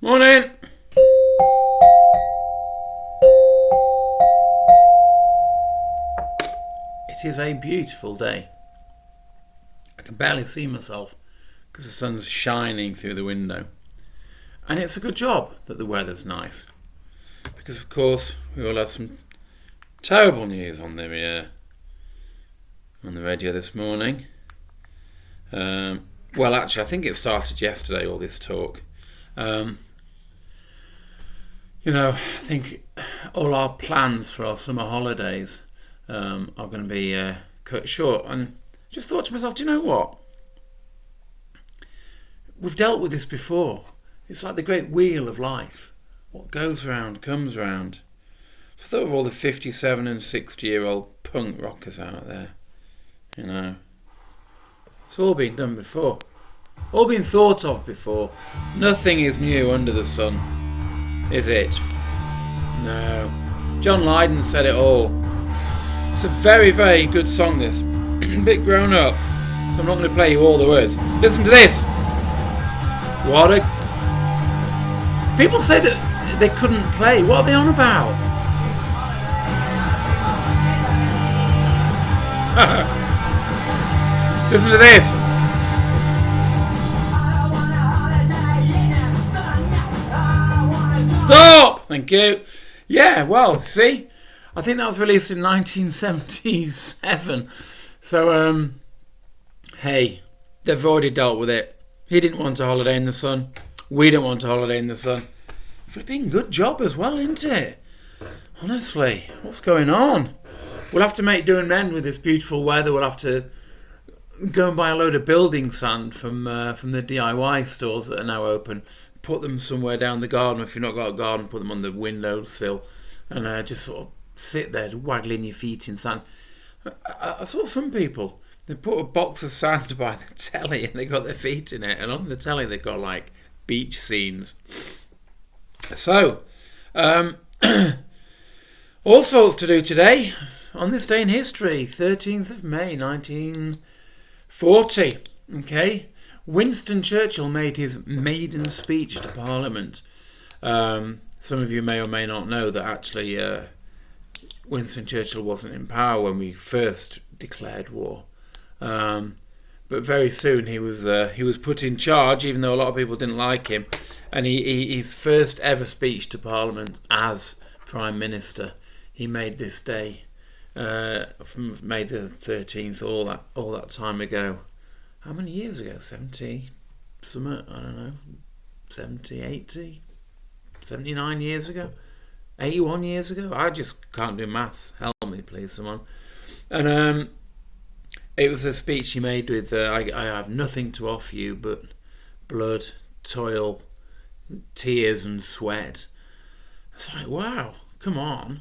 Morning! It is a beautiful day. I can barely see myself because the sun's shining through the window. And it's a good job that the weather's nice. Because of course we all had some terrible news on the radio this morning. Well, actually, I think it started yesterday, all this talk. I think all our plans for our summer holidays are going to be cut short. And just thought to myself, do you know what? We've dealt with this before. It's like the great wheel of life. What goes round comes round. I thought of all the 57 and 60-year-old punk rockers out there. It's all been done before. All been thought of before. Nothing is new under the sun, is it? No. John Lydon said it all. It's a very, very good song, this. A bit grown up. So I'm not going to play you all the words. Listen to this. What a... People say that they couldn't play. What are they on about? Listen to this. Stop! Thank you. Yeah, well, see? I think that was released in 1977. So, hey, they've already dealt with it. He didn't want a holiday in the sun. We don't want a holiday in the sun. Flipping good job as well, isn't it? Honestly, what's going on? We'll have to make do and mend with this beautiful weather. We'll have to go and buy a load of building sand from the DIY stores that are now open. Put them somewhere down the garden. If you've not got a garden, put them on the windowsill and just sort of sit there waggling your feet in sand. I saw some people, they put a box of sand by the telly and they got their feet in it, and on the telly they've got like beach scenes. So, all sorts to do today on this day in history, 13th of May 1940. Okay, Winston Churchill made his maiden speech to Parliament. Some of you may or may not know that actually Winston Churchill wasn't in power when we first declared war. But very soon he was put in charge, even though a lot of people didn't like him. And his first ever speech to Parliament as Prime Minister, he made this day, from May the 13th, all that time ago. How many years ago? 70, something, I don't know, 70, 80, 79 years ago? 81 years ago? I just can't do maths. Help me, please, someone. And it was a speech he made with, I have nothing to offer you but blood, toil, tears and sweat. It's like, wow, come on.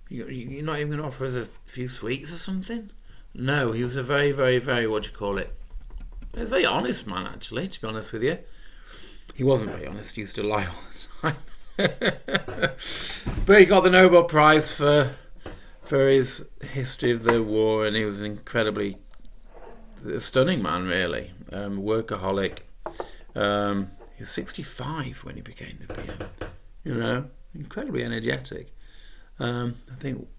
You're not even going to offer us a few sweets or something? No, he was a very, very, very, what do you call it? He was a very honest man, actually, to be honest with you. He wasn't very honest, he used to lie all the time. But he got the Nobel Prize for his history of the war, and he was an incredibly stunning man, really. Workaholic. He was 65 when he became the PM. Incredibly energetic. I think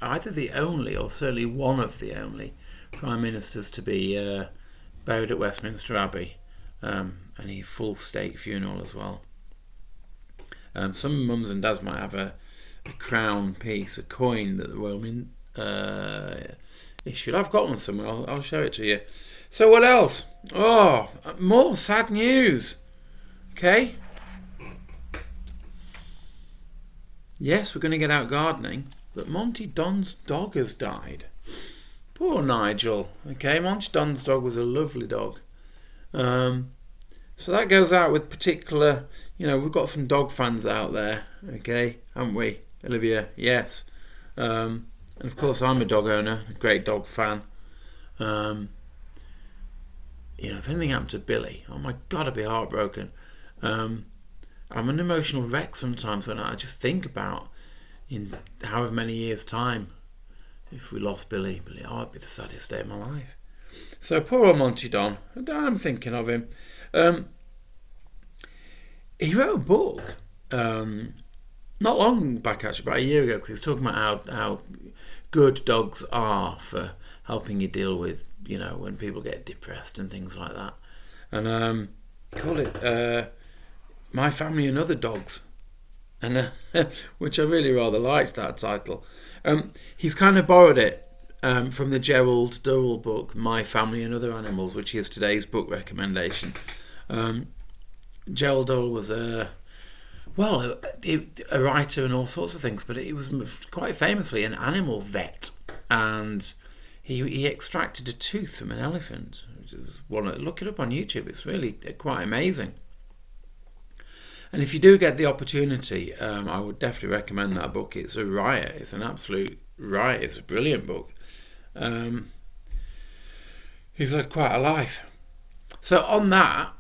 either the only, or certainly one of the only, Prime Ministers to be buried at Westminster Abbey, and a full state funeral as well. Some mums and dads might have a crown piece, a coin that the Royal Mint issued. I've got one somewhere. I'll show it to you. So what else? Oh, more sad news. Okay. Yes, we're going to get out gardening, but Monty Don's dog has died. Poor Nigel. Okay, Monty Don's dog was a lovely dog. So that goes out with particular, we've got some dog fans out there, okay, haven't we, Olivia? Yes. And of course I'm a dog owner, a great dog fan. If anything happened to Billy, oh my God, I'd be heartbroken. I'm an emotional wreck sometimes when I just think about in however many years' time, if we lost Billy, it'd be the saddest day of my life. So poor old Monty Don, I'm thinking of him. he wrote a book not long back, actually, about a year ago, because he was talking about how good dogs are for helping you deal with, when people get depressed and things like that. And he called it My Family and Other Dogs, and which I really rather liked, that title. He's kind of borrowed it from the Gerald Durrell book, My Family and Other Animals, which is today's book recommendation. Gerald Durrell was a writer and all sorts of things, but he was quite famously an animal vet, and he extracted a tooth from an elephant. Look it up on YouTube. It's really quite amazing. And if you do get the opportunity, I would definitely recommend that book. It's a riot. It's an absolute riot. It's a brilliant book. He's led quite a life. So on that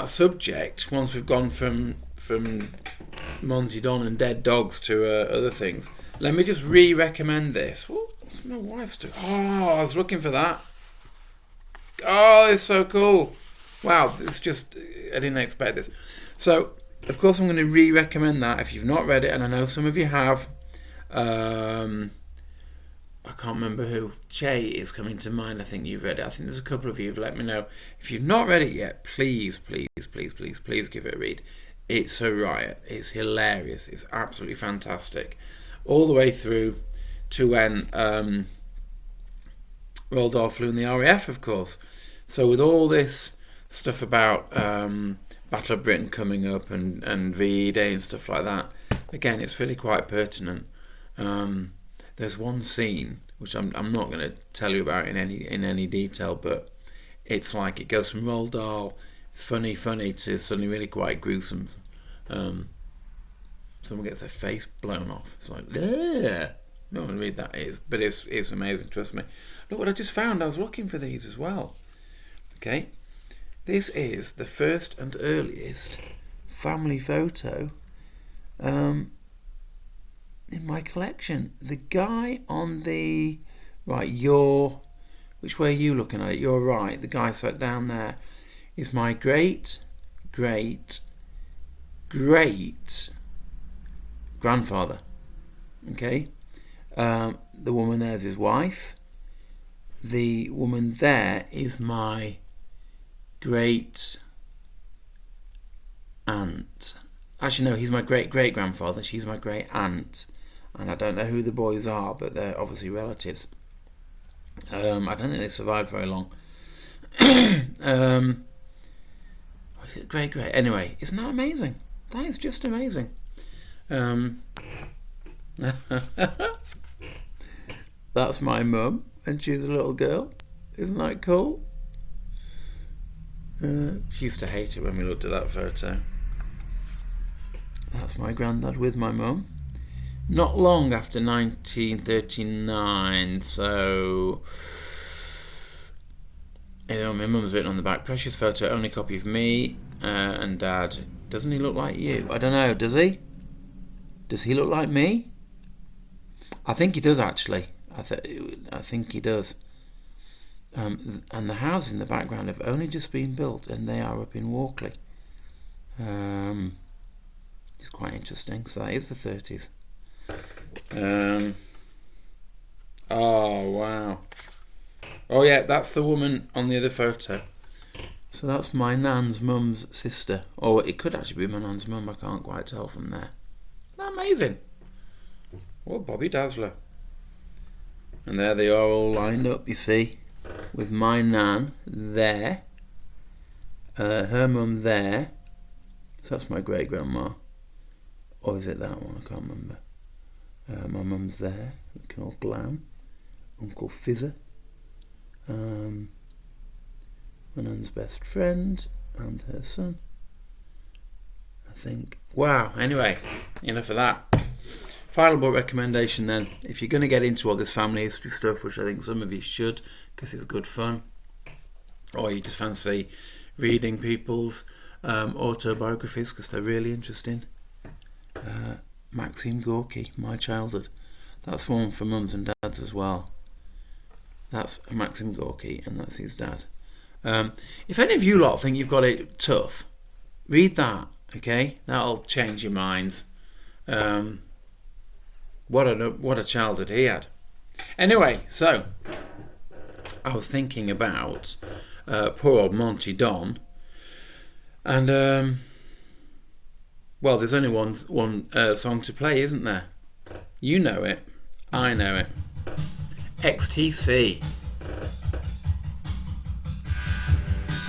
subject, once we've gone from Monty Don and dead dogs to other things, let me just re-recommend this. What's my wife's doing? Oh, I was looking for that. Oh, it's so cool. Wow, I didn't expect this. So, of course, I'm going to re-recommend that if you've not read it, and I know some of you have. I can't remember who. Jay is coming to mind. I think you've read it. I think there's a couple of you who've let me know. If you've not read it yet, please, please, please, please, please give it a read. It's a riot. It's hilarious. It's absolutely fantastic. All the way through to when Roald Dahl flew in the RAF, of course. So with all this stuff about Battle of Britain coming up and VE Day and stuff like that, again, it's really quite pertinent. There's one scene which I'm not going to tell you about in any detail, but it's like it goes from Roald Dahl funny to suddenly really quite gruesome. Someone gets their face blown off. It's like, yeah. No one read that, but it's amazing. Trust me. Look what I just found. I was looking for these as well. Okay, this is the first and earliest family photo in my collection. The guy on the right, which way are you looking at it? You're right. The guy sat down there is my great grandfather. Okay, the woman there's his wife. The woman there is my great aunt. Actually, no, he's my great grandfather. She's my great aunt, and I don't know who the boys are, but they're obviously relatives. I don't think they survived very long. Great. Anyway, isn't that amazing? That is just amazing. That's my mum, and she's a little girl. Isn't that cool? She used to hate it when we looked at that photo. That's my granddad with my mum. Not long after 1939, so my mum's written on the back, precious photo, only copy of me and Dad. Doesn't he look like you? I don't know, does he? Does he look like me? I think he does, actually. I think he does. And the houses in the background have only just been built, and they are up in Walkley. It's quite interesting. So that is the 30s. Oh, wow. Oh, yeah, that's the woman on the other photo. So that's my nan's mum's sister. Or it could actually be my nan's mum. I can't quite tell from there. Isn't that amazing? What Bobby Dazzler. And there they are all lined up, you see, with my nan there, her mum there. So that's my great grandma. Or is it that one? I can't remember. My mum's there, looking all glam. Uncle Fizzer. My nan's best friend and her son, I think. Wow, anyway, enough of that. Final book recommendation then. If you're going to get into all this family history stuff, which I think some of you should, because it's good fun, or you just fancy reading people's autobiographies because they're really interesting. Maxim Gorky, My Childhood. That's one for mums and dads as well. That's Maxim Gorky, and that's his dad. If any of you lot think you've got it tough, read that. Okay, that'll change your minds. What a childhood he had. Anyway, so I was thinking about poor old Monty Don, and well, there's only one song to play, isn't there? You know it, I know it. XTC.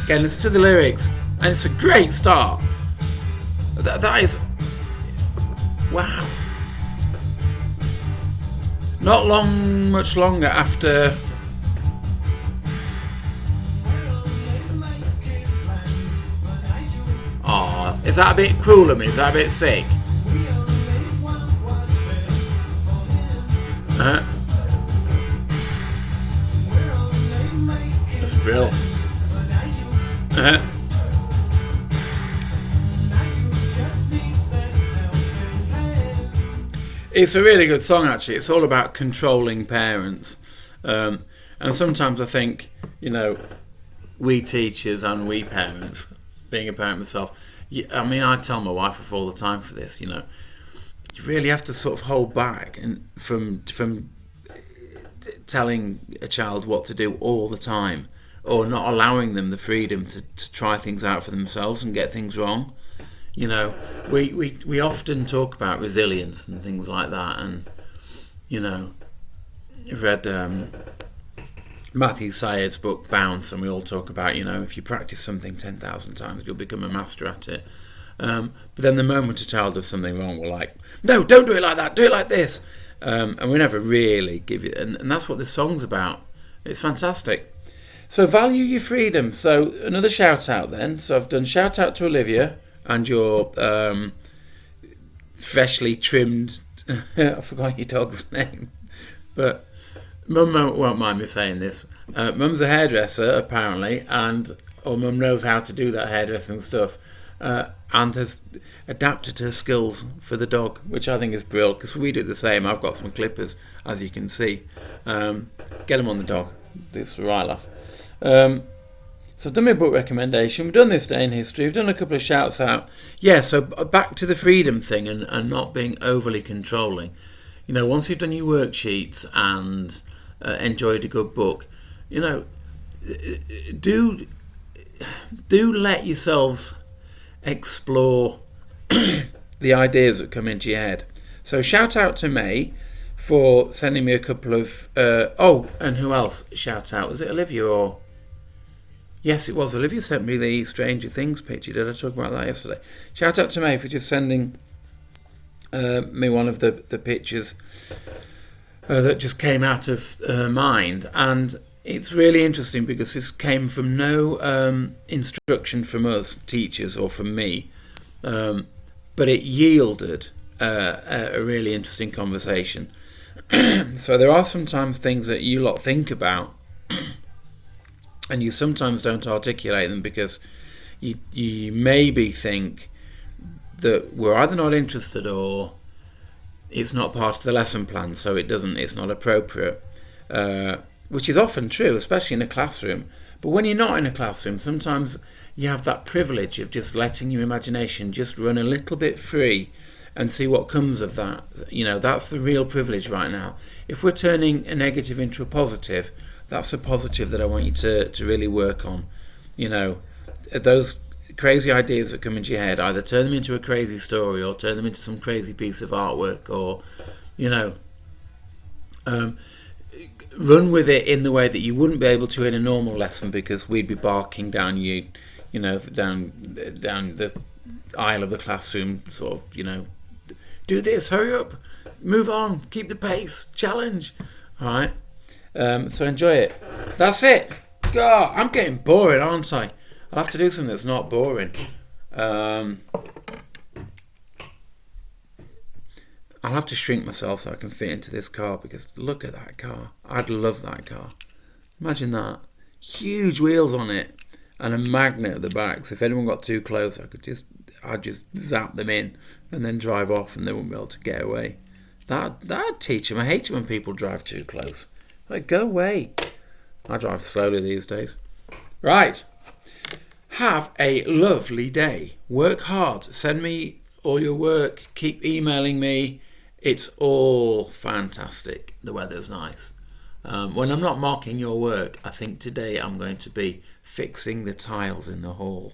Again, listen to the lyrics, and it's a great start. That is, wow. Not much longer after. Oh, is that a bit cruel of me? Is that a bit sick? That's brilliant. It's a really good song, actually. It's all about controlling parents. And sometimes I think, we teachers and we parents, being a parent myself, I mean, I tell my wife off all the time for this, you really have to sort of hold back and from telling a child what to do all the time, or not allowing them the freedom to try things out for themselves and get things wrong. We often talk about resilience and things like that, and I've read Matthew Syed's book Bounce, and we all talk about if you practice something 10,000 times, you'll become a master at it. But then the moment a child does something wrong, we're like, no, don't do it like that, do it like this, and we never really give it. And that's what this song's about. It's fantastic. So value your freedom. So another shout out then. So I've done shout out to Olivia and your freshly trimmed, I forgot your dog's name, but Mum won't mind me saying this. Mum's a hairdresser, apparently, or Mum knows how to do that hairdressing stuff, and has adapted her skills for the dog, which I think is brilliant, because we do the same. I've got some clippers, as you can see. Get them on the dog. This is the right laugh. So I've done my book recommendation, we've done this day in history, we've done a couple of shouts out. Yeah, so back to the freedom thing and not being overly controlling. Once you've done your worksheets and enjoyed a good book, do let yourselves explore the ideas that come into your head. So shout out to May for sending me a couple of... and who else shout out? Was it Olivia or... Yes, it was. Olivia sent me the Stranger Things picture. Did I talk about that yesterday? Shout out to May for just sending me one of the pictures that just came out of her mind. And it's really interesting because this came from no instruction from us, teachers, or from me. But it yielded a really interesting conversation. So there are sometimes things that you lot think about and you sometimes don't articulate them because you maybe think that we're either not interested or it's not part of the lesson plan, so it's not appropriate, which is often true, especially in a classroom. But when you're not in a classroom, sometimes you have that privilege of just letting your imagination just run a little bit free and see what comes of that. That's the real privilege right now. If we're turning a negative into a positive, that's a positive that I want you to really work on. Those crazy ideas that come into your head, either turn them into a crazy story or turn them into some crazy piece of artwork, or run with it in the way that you wouldn't be able to in a normal lesson, because we'd be barking down down the aisle of the classroom, sort of, do this, hurry up, move on, keep the pace, challenge. All right. So enjoy it. That's it. God, I'm getting boring, aren't I? I'll have to do something that's not boring. I'll have to shrink myself so I can fit into this car, because look at that car. I'd love that car. Imagine that. Huge wheels on it and a magnet at the back. So if anyone got too close, I'd just zap them in and then drive off and they wouldn't be able to get away. That'd teach them. I hate it when people drive too close. Like, go away. I drive slowly these days. Right. Have a lovely day. Work hard. Send me all your work. Keep emailing me. It's all fantastic. The weather's nice. When I'm not marking your work, I think today I'm going to be fixing the tiles in the hall.